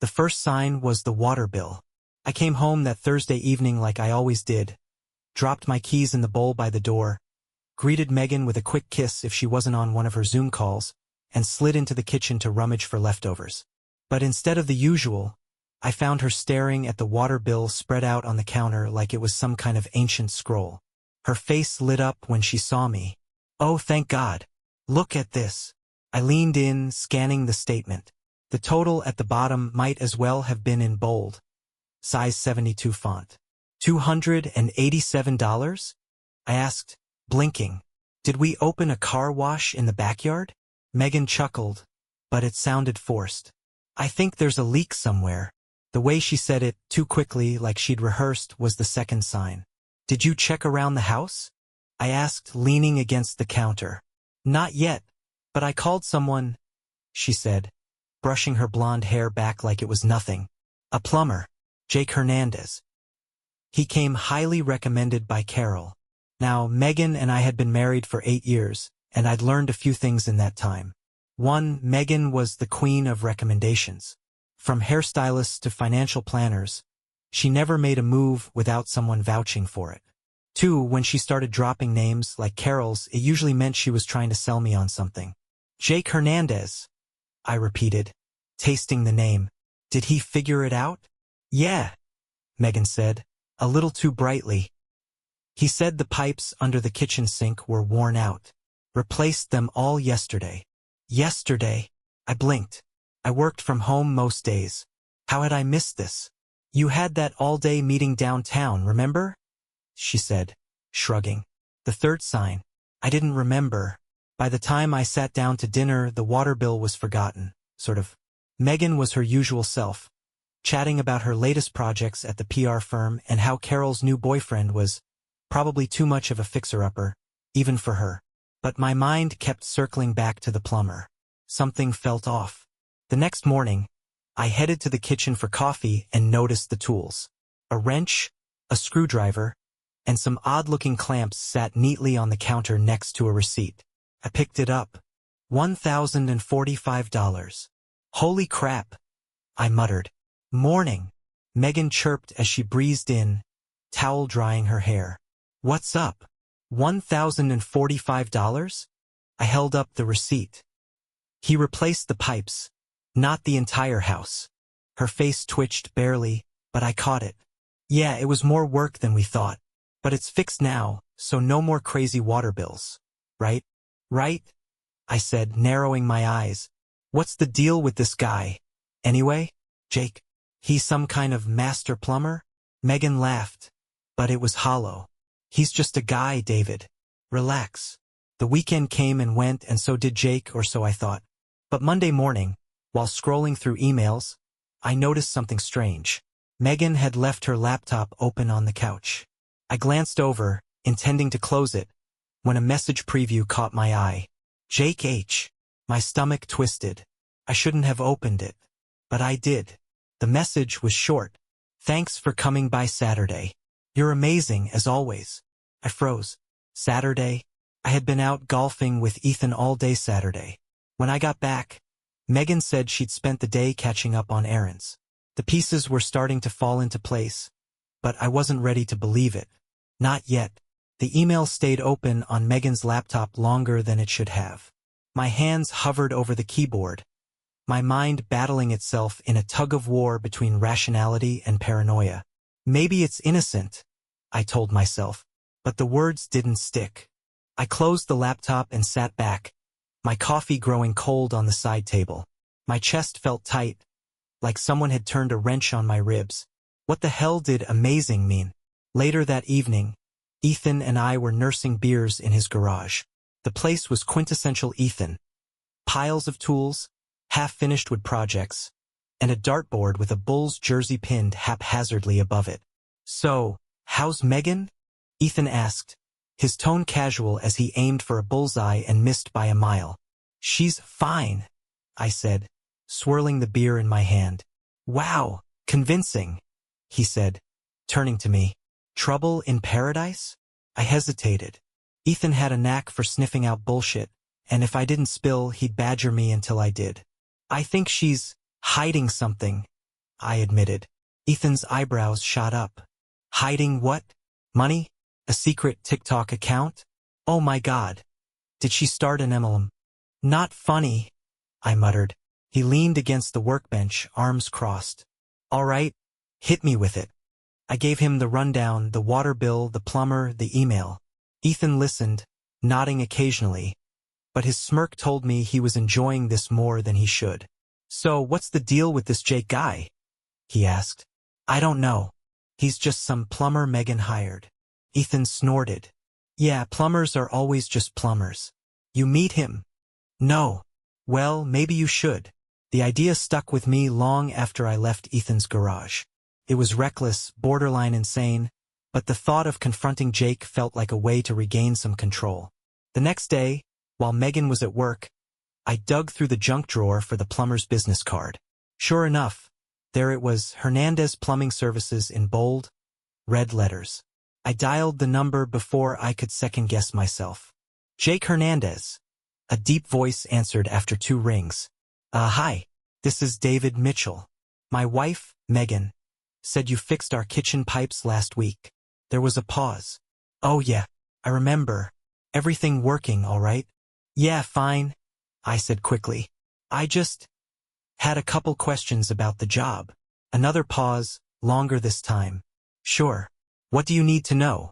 The first sign was the water bill. I came home that Thursday evening like I always did, dropped my keys in the bowl by the door, greeted Megan with a quick kiss if she wasn't on one of her Zoom calls, and slid into the kitchen to rummage for leftovers. But instead of the usual, I found her staring at the water bill spread out on the counter like it was some kind of ancient scroll. Her face lit up when she saw me. "Oh, thank God. Look at this." I leaned in, scanning the statement. The total at the bottom might as well have been in bold, size 72 font. $287? I asked, blinking. "Did we open a car wash in the backyard?" Megan chuckled, but it sounded forced. "I think there's a leak somewhere." The way she said it, too quickly, like she'd rehearsed, was the second sign. "Did you check around the house?" I asked, leaning against the counter. "Not yet, but I called someone," she said, brushing her blonde hair back like it was nothing. "A plumber, Jake Hernandez. He came highly recommended by Carol." Now, Megan and I had been married for 8 years, and I'd learned a few things in that time. 1. Megan was the queen of recommendations. From hairstylists to financial planners, she never made a move without someone vouching for it. 2. When she started dropping names like Carol's, it usually meant she was trying to sell me on something. "Jake Hernandez," I repeated, tasting the name. "Did he figure it out?" "Yeah," Megan said, a little too brightly. "He said the pipes under the kitchen sink were worn out. Replaced them all yesterday." Yesterday? I blinked. I worked from home most days. How had I missed this? "You had that all-day meeting downtown, remember?" she said, shrugging. The third sign. I didn't remember. By the time I sat down to dinner, the water bill was forgotten, sort of. Megan was her usual self, chatting about her latest projects at the PR firm and how Carol's new boyfriend was probably too much of a fixer-upper, even for her. But my mind kept circling back to the plumber. Something felt off. The next morning, I headed to the kitchen for coffee and noticed the tools. A wrench, a screwdriver, and some odd-looking clamps sat neatly on the counter next to a receipt. I picked it up. $1,045. "Holy crap," I muttered. "Morning," Megan chirped as she breezed in, towel drying her hair. "What's up? $1,045? I held up the receipt. "He replaced the pipes, not the entire house." Her face twitched barely, but I caught it. "Yeah, it was more work than we thought. But it's fixed now, so no more crazy water bills. Right?" "Right," I said, narrowing my eyes. "What's the deal with this guy, anyway? Jake? He's some kind of master plumber?" Megan laughed, but it was hollow. "He's just a guy, David. Relax." The weekend came and went, and so did Jake, or so I thought. But Monday morning, while scrolling through emails, I noticed something strange. Megan had left her laptop open on the couch. I glanced over, intending to close it, when a message preview caught my eye. "Jake H." My stomach twisted. I shouldn't have opened it, but I did. The message was short. "Thanks for coming by Saturday. You're amazing, as always." I froze. Saturday? I had been out golfing with Ethan all day Saturday. When I got back, Megan said she'd spent the day catching up on errands. The pieces were starting to fall into place, but I wasn't ready to believe it. Not yet. The email stayed open on Megan's laptop longer than it should have. My hands hovered over the keyboard, my mind battling itself in a tug-of-war between rationality and paranoia. Maybe it's innocent, I told myself, but the words didn't stick. I closed the laptop and sat back, my coffee growing cold on the side table. My chest felt tight, like someone had turned a wrench on my ribs. What the hell did amazing mean? Later that evening, Ethan and I were nursing beers in his garage. The place was quintessential Ethan. Piles of tools, half-finished wood projects, and a dartboard with a Bulls jersey pinned haphazardly above it. "So, how's Megan?" Ethan asked, his tone casual as he aimed for a bullseye and missed by a mile. "She's fine," I said, swirling the beer in my hand. "Wow, convincing," he said, turning to me. "Trouble in paradise?" I hesitated. Ethan had a knack for sniffing out bullshit, and if I didn't spill, he'd badger me until I did. "I think she's hiding something," I admitted. Ethan's eyebrows shot up. Hiding what? Money? A secret TikTok account? Oh my God. Did she start an MLM? Not funny, I muttered. He leaned against the workbench, arms crossed. All right, hit me with it. I gave him the rundown, the water bill, the plumber, the email. Ethan listened, nodding occasionally, but his smirk told me he was enjoying this more than he should. So what's the deal with this Jake guy? He asked. I don't know. He's just some plumber Megan hired. Ethan snorted. Yeah, plumbers are always just plumbers. You meet him? No. Well, maybe you should. The idea stuck with me long after I left Ethan's garage. It was reckless, borderline insane, but the thought of confronting Jake felt like a way to regain some control. The next day, while Megan was at work, I dug through the junk drawer for the plumber's business card. Sure enough, there it was, Hernandez Plumbing Services in bold, red letters. I dialed the number before I could second-guess myself. Jake Hernandez. A deep voice answered after 2 rings. Hi, this is David Mitchell. My wife, Megan, said you fixed our kitchen pipes last week. There was a pause. Oh yeah, I remember. Everything working all right? Yeah, fine, I said quickly. I just had a couple questions about the job. Another pause, longer this time. Sure. What do you need to know?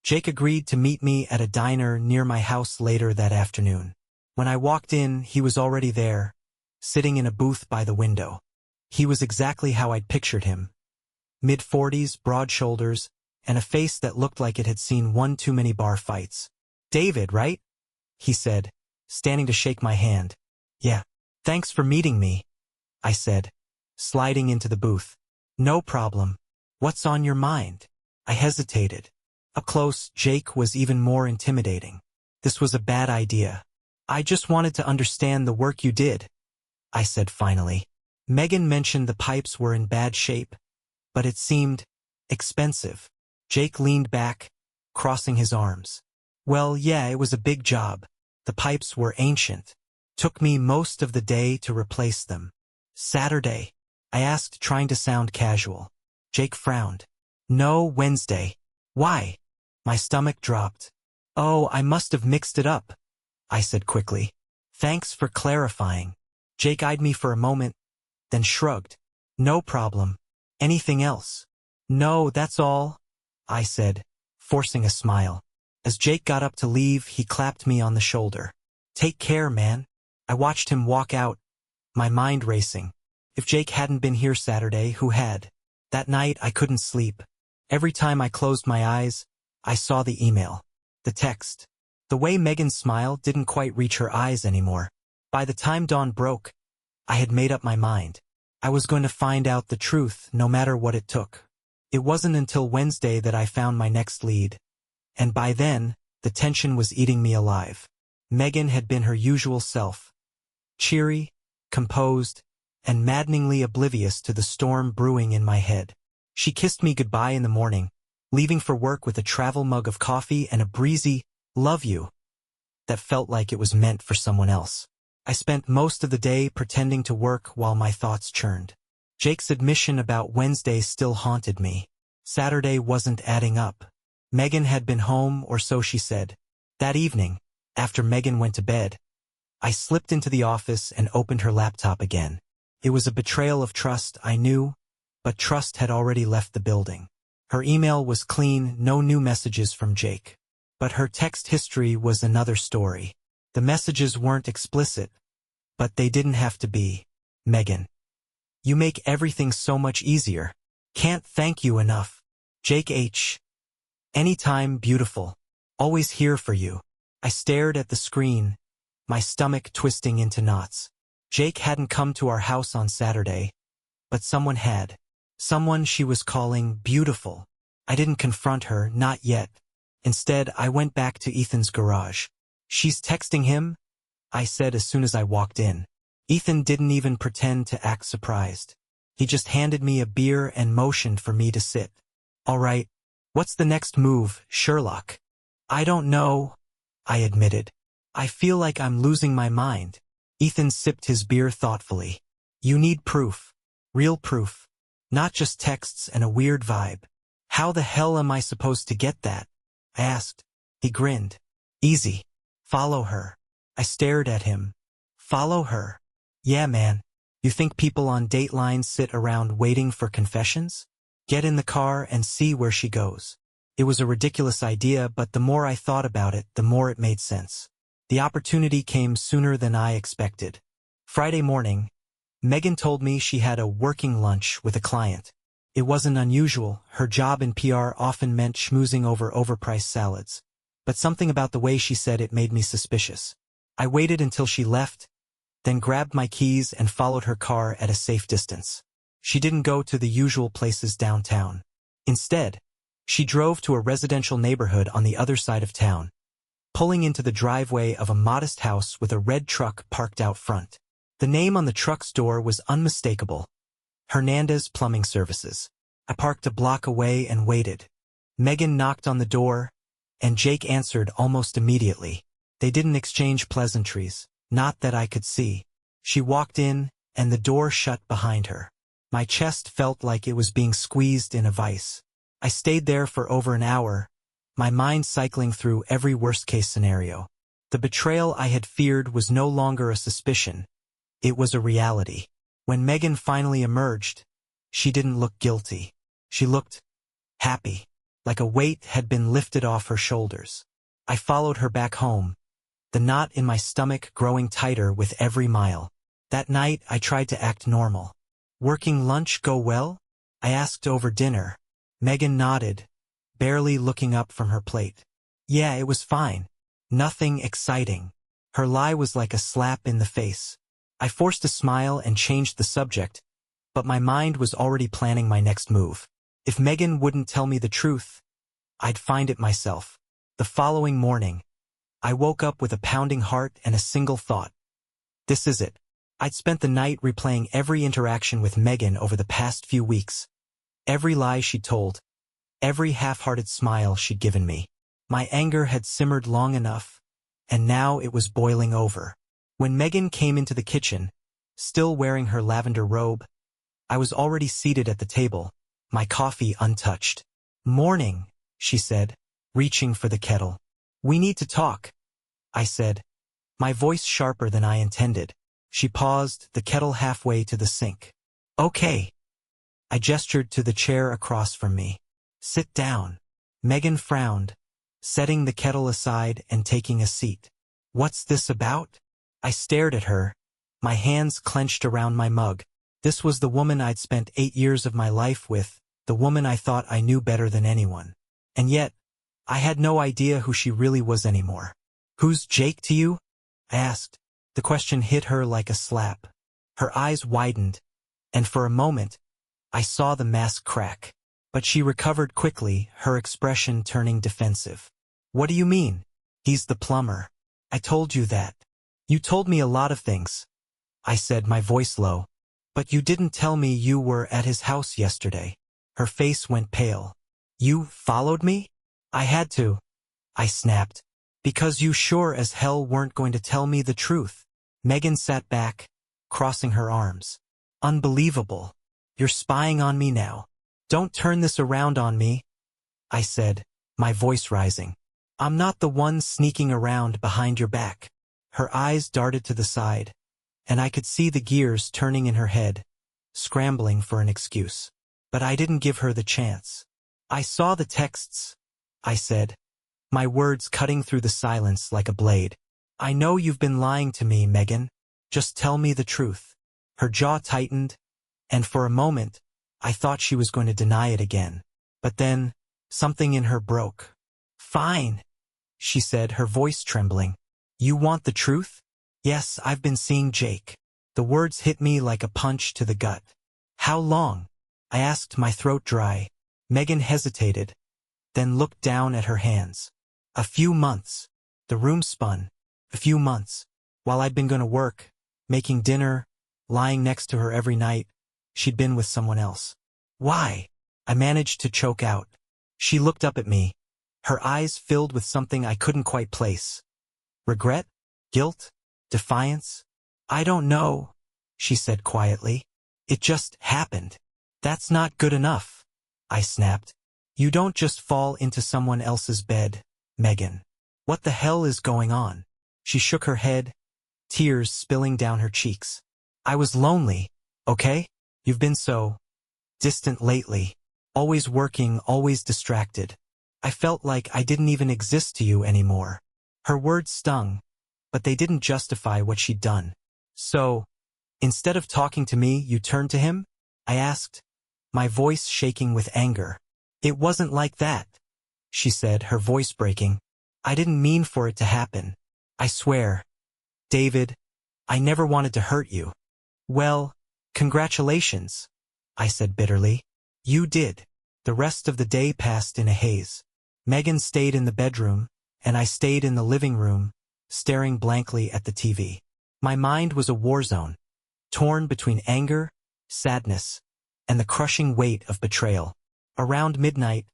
Jake agreed to meet me at a diner near my house later that afternoon. When I walked in, he was already there, sitting in a booth by the window. He was exactly how I'd pictured him. Mid-40s, broad shoulders, and a face that looked like it had seen one too many bar fights. David, right? He said, standing to shake my hand. Yeah. Thanks for meeting me, I said, sliding into the booth. No problem. What's on your mind? I hesitated. Up close, Jake was even more intimidating. This was a bad idea. I just wanted to understand the work you did, I said finally. Megan mentioned the pipes were in bad shape, but it seemed expensive. Jake leaned back, crossing his arms. Well, yeah, it was a big job. The pipes were ancient. Took me most of the day to replace them. Saturday, I asked, trying to sound casual. Jake frowned. No, Wednesday. Why? My stomach dropped. Oh, I must have mixed it up, I said quickly. Thanks for clarifying. Jake eyed me for a moment, then shrugged. No problem. Anything else? No, that's all, I said, forcing a smile. As Jake got up to leave, he clapped me on the shoulder. Take care, man. I watched him walk out, my mind racing. If Jake hadn't been here Saturday, who had? That night, I couldn't sleep. Every time I closed my eyes, I saw the email, the text. The way Megan's smile didn't quite reach her eyes anymore. By the time dawn broke, I had made up my mind. I was going to find out the truth, no matter what it took. It wasn't until Wednesday that I found my next lead. And by then, the tension was eating me alive. Megan had been her usual self. Cheery, composed, and maddeningly oblivious to the storm brewing in my head. She kissed me goodbye in the morning, leaving for work with a travel mug of coffee and a breezy, "Love you," that felt like it was meant for someone else. I spent most of the day pretending to work while my thoughts churned. Jake's admission about Wednesday still haunted me. Saturday wasn't adding up. Megan had been home, or so she said. That evening, after Megan went to bed, I slipped into the office and opened her laptop again. It was a betrayal of trust, I knew, but trust had already left the building. Her email was clean, no new messages from Jake. But her text history was another story. The messages weren't explicit, but they didn't have to be. Megan, you make everything so much easier. Can't thank you enough. Jake H. Anytime, beautiful. Always here for you. I stared at the screen, my stomach twisting into knots. Jake hadn't come to our house on Saturday, but someone had. Someone she was calling beautiful. I didn't confront her, not yet. Instead, I went back to Ethan's garage. She's texting him, I said as soon as I walked in. Ethan didn't even pretend to act surprised. He just handed me a beer and motioned for me to sit. All right, what's the next move, Sherlock? I don't know, I admitted. I feel like I'm losing my mind. Ethan sipped his beer thoughtfully. You need proof. Real proof. Not just texts and a weird vibe. How the hell am I supposed to get that? I asked. He grinned. Easy. Follow her. I stared at him. Follow her? Yeah, man. You think people on Dateline sit around waiting for confessions? Get in the car and see where she goes. It was a ridiculous idea, but the more I thought about it, the more it made sense. The opportunity came sooner than I expected. Friday morning, Megan told me she had a working lunch with a client. It wasn't unusual. Her job in PR often meant schmoozing over overpriced salads. But something about the way she said it made me suspicious. I waited until she left, then grabbed my keys and followed her car at a safe distance. She didn't go to the usual places downtown. Instead, she drove to a residential neighborhood on the other side of town, pulling into the driveway of a modest house with a red truck parked out front. The name on the truck's door was unmistakable. Hernandez Plumbing Services. I parked a block away and waited. Megan knocked on the door, and Jake answered almost immediately. They didn't exchange pleasantries, not that I could see. She walked in, and the door shut behind her. My chest felt like it was being squeezed in a vice. I stayed there for over an hour, my mind cycling through every worst-case scenario. The betrayal I had feared was no longer a suspicion. It was a reality. When Megan finally emerged, she didn't look guilty. She looked happy, like a weight had been lifted off her shoulders. I followed her back home, the knot in my stomach growing tighter with every mile. That night, I tried to act normal. Working lunch go well? I asked over dinner. Megan nodded, barely looking up from her plate. Yeah, it was fine. Nothing exciting. Her lie was like a slap in the face. I forced a smile and changed the subject, but my mind was already planning my next move. If Megan wouldn't tell me the truth, I'd find it myself. The following morning, I woke up with a pounding heart and a single thought. This is it. I'd spent the night replaying every interaction with Megan over the past few weeks. Every lie she'd told, every half-hearted smile she'd given me. My anger had simmered long enough, and now it was boiling over. When Megan came into the kitchen, still wearing her lavender robe, I was already seated at the table, my coffee untouched. Morning, she said, reaching for the kettle. We need to talk, I said, my voice sharper than I intended. She paused, the kettle halfway to the sink. Okay. I gestured to the chair across from me. Sit down. Megan frowned, setting the kettle aside and taking a seat. What's this about? I stared at her, my hands clenched around my mug. This was the woman I'd spent 8 years of my life with, the woman I thought I knew better than anyone. And yet, I had no idea who she really was anymore. Who's Jake to you? I asked. The question hit her like a slap. Her eyes widened, and for a moment, I saw the mask crack. But she recovered quickly, her expression turning defensive. What do you mean? He's the plumber. I told you that. You told me a lot of things, I said, my voice low. But you didn't tell me you were at his house yesterday. Her face went pale. You followed me? I had to, I snapped. Because you sure as hell weren't going to tell me the truth. Megan sat back, crossing her arms. Unbelievable. You're spying on me now. Don't turn this around on me, I said, my voice rising. I'm not the one sneaking around behind your back. Her eyes darted to the side, and I could see the gears turning in her head, scrambling for an excuse. But I didn't give her the chance. I saw the texts, I said, my words cutting through the silence like a blade. I know you've been lying to me, Megan. Just tell me the truth. Her jaw tightened, and for a moment, I thought she was going to deny it again. But then, something in her broke. Fine, she said, her voice trembling. You want the truth? Yes, I've been seeing Jake. The words hit me like a punch to the gut. How long? I asked, my throat dry. Megan hesitated, then looked down at her hands. A few months. The room spun. A few months. While I'd been going to work, making dinner, lying next to her every night, she'd been with someone else. Why? I managed to choke out. She looked up at me, her eyes filled with something I couldn't quite place. Regret? Guilt? Defiance? I don't know, she said quietly. It just happened. That's not good enough, I snapped. You don't just fall into someone else's bed, Megan. What the hell is going on? She shook her head, tears spilling down her cheeks. I was lonely, okay? You've been so distant lately. Always working, always distracted. I felt like I didn't even exist to you anymore. Her words stung, but they didn't justify what she'd done. So, instead of talking to me, you turned to him? I asked, my voice shaking with anger. It wasn't like that, she said, her voice breaking. I didn't mean for it to happen. I swear. David, I never wanted to hurt you. Well, congratulations, I said bitterly. You did. The rest of the day passed in a haze. Megan stayed in the bedroom, and I stayed in the living room, staring blankly at the TV. My mind was a war zone, torn between anger, sadness, and the crushing weight of betrayal. Around midnight,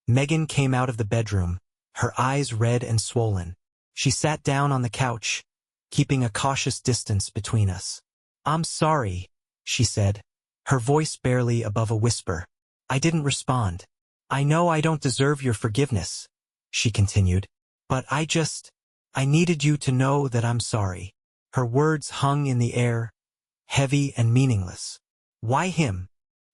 Megan came out of the bedroom, her eyes red and swollen. She sat down on the couch, keeping a cautious distance between us. I'm sorry, she said, her voice barely above a whisper. I didn't respond. I know I don't deserve your forgiveness, she continued, but I needed you to know that I'm sorry. Her words hung in the air, heavy and meaningless. Why him?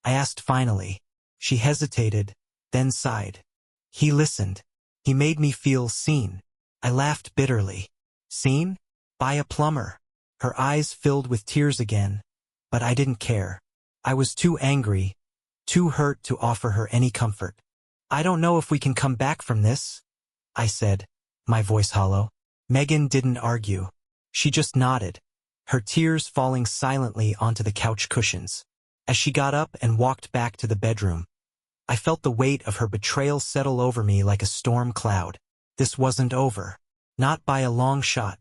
I asked finally. She hesitated, then sighed. He listened. He made me feel seen. I laughed bitterly. Seen? By a plumber. Her eyes filled with tears again, but I didn't care. I was too angry, too hurt to offer her any comfort. I don't know if we can come back from this, I said, my voice hollow. Megan didn't argue. She just nodded, her tears falling silently onto the couch cushions. As she got up and walked back to the bedroom, I felt the weight of her betrayal settle over me like a storm cloud. This wasn't over. Not by a long shot.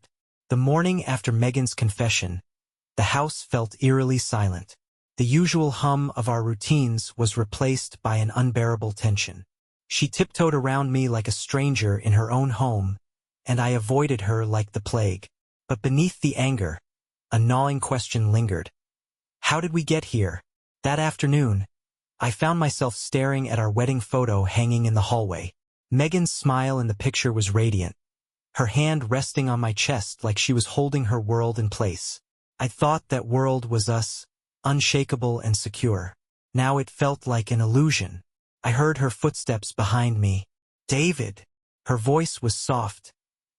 The morning after Megan's confession, the house felt eerily silent. The usual hum of our routines was replaced by an unbearable tension. She tiptoed around me like a stranger in her own home, and I avoided her like the plague. But beneath the anger, a gnawing question lingered. How did we get here? That afternoon, I found myself staring at our wedding photo hanging in the hallway. Megan's smile in the picture was radiant, her hand resting on my chest like she was holding her world in place. I thought that world was us, unshakable and secure. Now it felt like an illusion. I heard her footsteps behind me. David! Her voice was soft,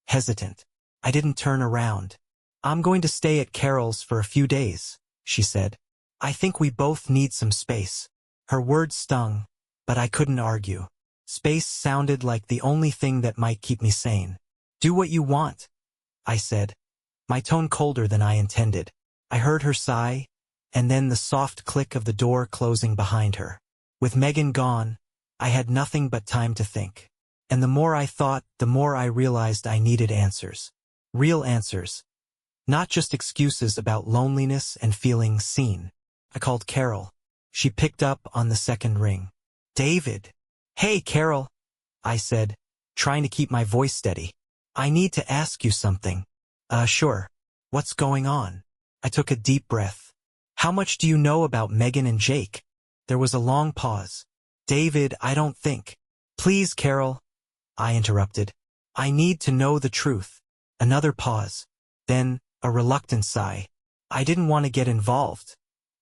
hesitant. I didn't turn around. I'm going to stay at Carol's for a few days, she said. I think we both need some space. Her words stung, but I couldn't argue. Space sounded like the only thing that might keep me sane. Do what you want, I said, my tone colder than I intended. I heard her sigh, and then the soft click of the door closing behind her. With Megan gone, I had nothing but time to think. And the more I thought, the more I realized I needed answers. Real answers. Not just excuses about loneliness and feeling seen. I called Carol. She picked up on the second ring. David. Hey, Carol, I said, trying to keep my voice steady. I need to ask you something. Sure. What's going on? I took a deep breath. How much do you know about Megan and Jake? There was a long pause. David, I don't think. Please, Carol, I interrupted. I need to know the truth. Another pause. Then, a reluctant sigh. I didn't want to get involved.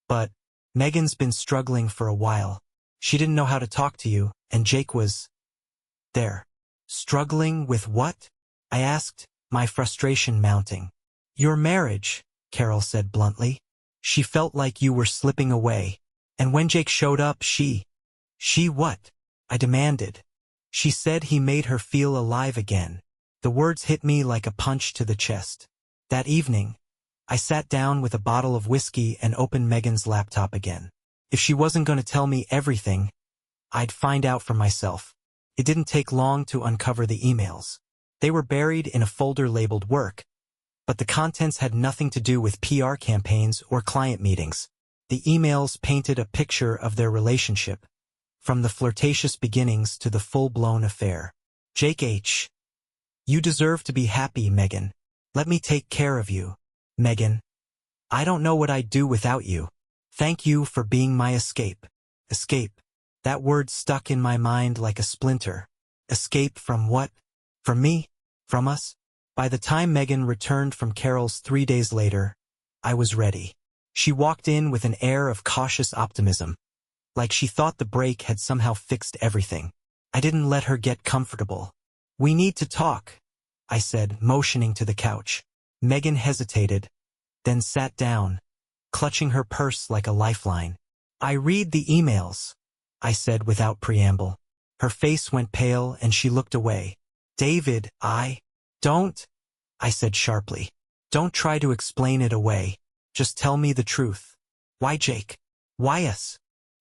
But Megan's been struggling for a while. She didn't know how to talk to you, and Jake was there. Struggling with what? I asked, my frustration mounting. Your marriage, Carol said bluntly. She felt like you were slipping away. And when Jake showed up, she what? I demanded. She said he made her feel alive again. The words hit me like a punch to the chest. That evening, I sat down with a bottle of whiskey and opened Megan's laptop again. If she wasn't going to tell me everything, I'd find out for myself. It didn't take long to uncover the emails. They were buried in a folder labeled work, but the contents had nothing to do with PR campaigns or client meetings. The emails painted a picture of their relationship, from the flirtatious beginnings to the full-blown affair. Jake H. You deserve to be happy, Megan. Let me take care of you. Megan. I don't know what I'd do without you. Thank you for being my escape. Escape. That word stuck in my mind like a splinter. Escape from what? From me? From us? By the time Megan returned from Carol's 3 days later, I was ready. She walked in with an air of cautious optimism, like she thought the break had somehow fixed everything. I didn't let her get comfortable. "We need to talk," I said, motioning to the couch. Megan hesitated, then sat down, clutching her purse like a lifeline. "I read the emails," I said without preamble. Her face went pale and she looked away. "David, don't," I said sharply. "Don't try to explain it away. Just tell me the truth. Why Jake? Why us?"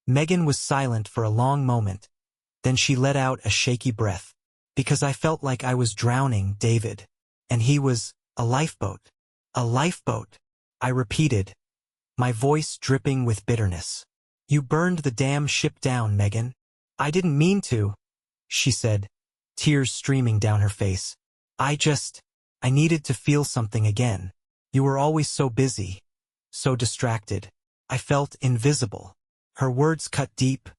Megan was silent for a long moment. Then she let out a shaky breath. "Because I felt like I was drowning, David. And he was a lifeboat." "A lifeboat," I repeated, my voice dripping with bitterness. "You burned the damn ship down, Megan." "I didn't mean to," she said, tears streaming down her face. I needed to feel something again. You were always so busy, so distracted. I felt invisible." Her words cut deep,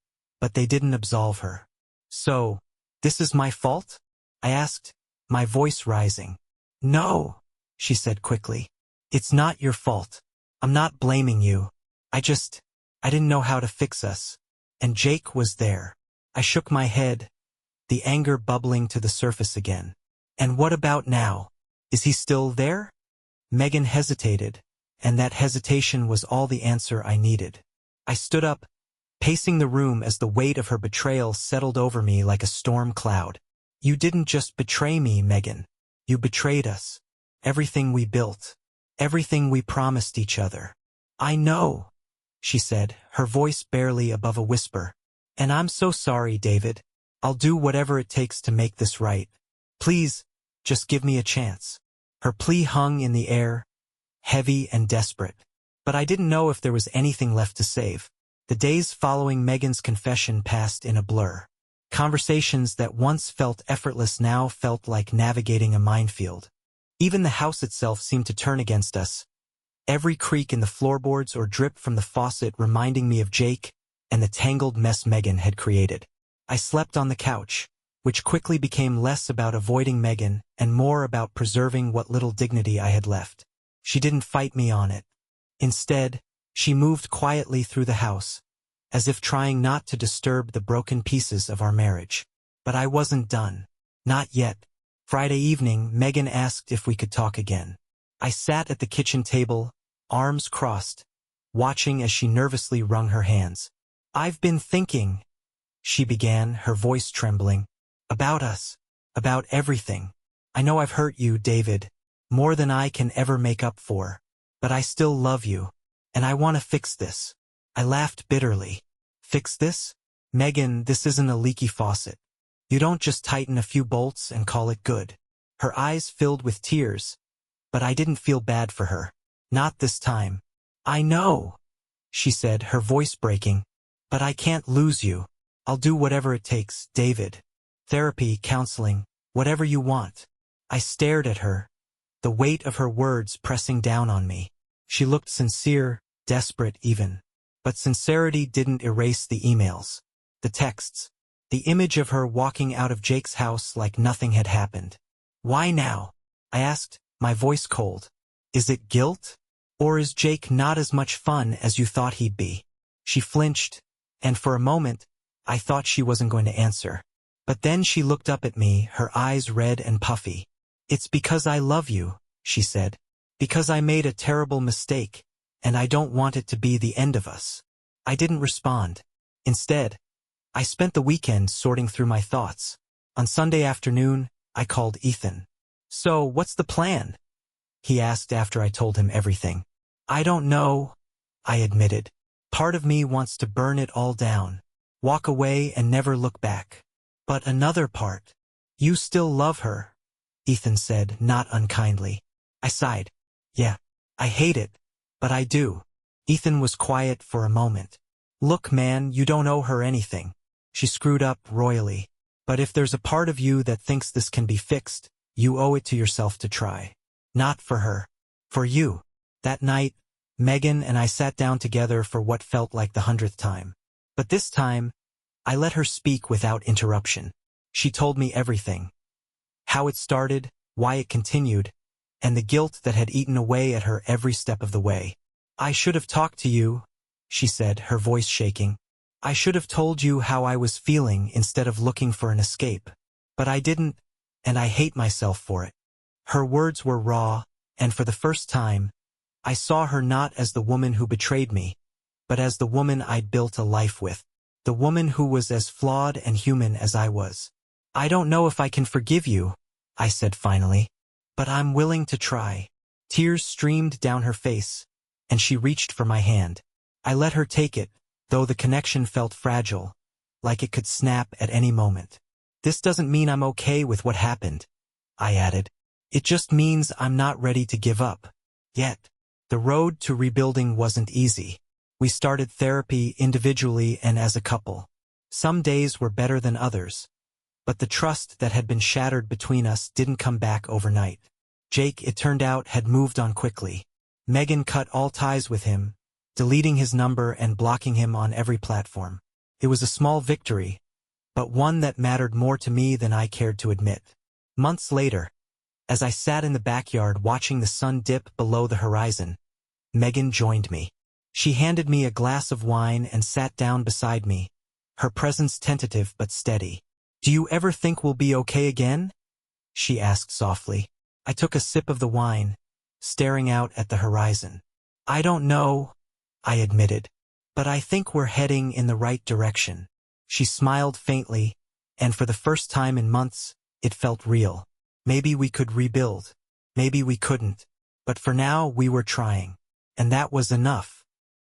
but they didn't absolve her. "So, this is my fault?" I asked, my voice rising. "No," she said quickly. "It's not your fault. I'm not blaming you. I didn't know how to fix us. And Jake was there." I shook my head, the anger bubbling to the surface again. "And what about now? Is he still there?" Megan hesitated, and that hesitation was all the answer I needed. I stood up, pacing the room as the weight of her betrayal settled over me like a storm cloud. "You didn't just betray me, Megan. You betrayed us. Everything we built. Everything we promised each other." "I know," she said, her voice barely above a whisper. "And I'm so sorry, David. I'll do whatever it takes to make this right. Please, just give me a chance." Her plea hung in the air, heavy and desperate. But I didn't know if there was anything left to save. The days following Megan's confession passed in a blur. Conversations that once felt effortless now felt like navigating a minefield. Even the house itself seemed to turn against us, every creak in the floorboards or drip from the faucet reminding me of Jake and the tangled mess Megan had created. I slept on the couch, which quickly became less about avoiding Megan and more about preserving what little dignity I had left. She didn't fight me on it. Instead, she moved quietly through the house, as if trying not to disturb the broken pieces of our marriage. But I wasn't done. Not yet. Friday evening, Megan asked if we could talk again. I sat at the kitchen table, arms crossed, watching as she nervously wrung her hands. "I've been thinking," she began, her voice trembling, "about us, about everything. I know I've hurt you, David, more than I can ever make up for. But I still love you, and I want to fix this." I laughed bitterly. "Fix this? Megan, this isn't a leaky faucet. You don't just tighten a few bolts and call it good." Her eyes filled with tears, but I didn't feel bad for her. Not this time. "I know," she said, her voice breaking, "but I can't lose you. I'll do whatever it takes, David. Therapy, counseling, whatever you want." I stared at her, the weight of her words pressing down on me. She looked sincere, desperate even. But sincerity didn't erase the emails, the texts, the image of her walking out of Jake's house like nothing had happened. "Why now?" I asked, my voice cold. "Is it guilt? Or is Jake not as much fun as you thought he'd be?" She flinched, and for a moment, I thought she wasn't going to answer. But then she looked up at me, her eyes red and puffy. "It's because I love you," she said. "Because I made a terrible mistake, and I don't want it to be the end of us." I didn't respond. Instead, I spent the weekend sorting through my thoughts. On Sunday afternoon, I called Ethan. "So, what's the plan?" he asked after I told him everything. "I don't know," I admitted. "Part of me wants to burn it all down, walk away and never look back. But another part, you still love her," Ethan said, not unkindly. I sighed. "Yeah, I hate it, but I do." Ethan was quiet for a moment. "Look, man, you don't owe her anything. She screwed up royally. But if there's a part of you that thinks this can be fixed, you owe it to yourself to try. Not for her. For you." That night, Megan and I sat down together for what felt like the 100th time. But this time, I let her speak without interruption. She told me everything. How it started, why it continued, and the guilt that had eaten away at her every step of the way. I should have talked to you, she said, her voice shaking. I should have told you how I was feeling instead of looking for an escape. But I didn't, and I hate myself for it. Her words were raw, and for the first time, I saw her not as the woman who betrayed me, but as the woman I'd built a life with. The woman who was as flawed and human as I was. I don't know if I can forgive you, I said finally, but I'm willing to try. Tears streamed down her face, and she reached for my hand. I let her take it, though the connection felt fragile, like it could snap at any moment. This doesn't mean I'm okay with what happened, I added. It just means I'm not ready to give up. Yet, the road to rebuilding wasn't easy. We started therapy individually and as a couple. Some days were better than others, but the trust that had been shattered between us didn't come back overnight. Jake, it turned out, had moved on quickly. Megan cut all ties with him, deleting his number and blocking him on every platform. It was a small victory, but one that mattered more to me than I cared to admit. Months later, as I sat in the backyard watching the sun dip below the horizon, Megan joined me. She handed me a glass of wine and sat down beside me, her presence tentative but steady. "Do you ever think we'll be okay again?" she asked softly. I took a sip of the wine, staring out at the horizon. "I don't know," I admitted, "but I think we're heading in the right direction." She smiled faintly, and for the first time in months, it felt real. Maybe we could rebuild. Maybe we couldn't. But for now, we were trying. And that was enough.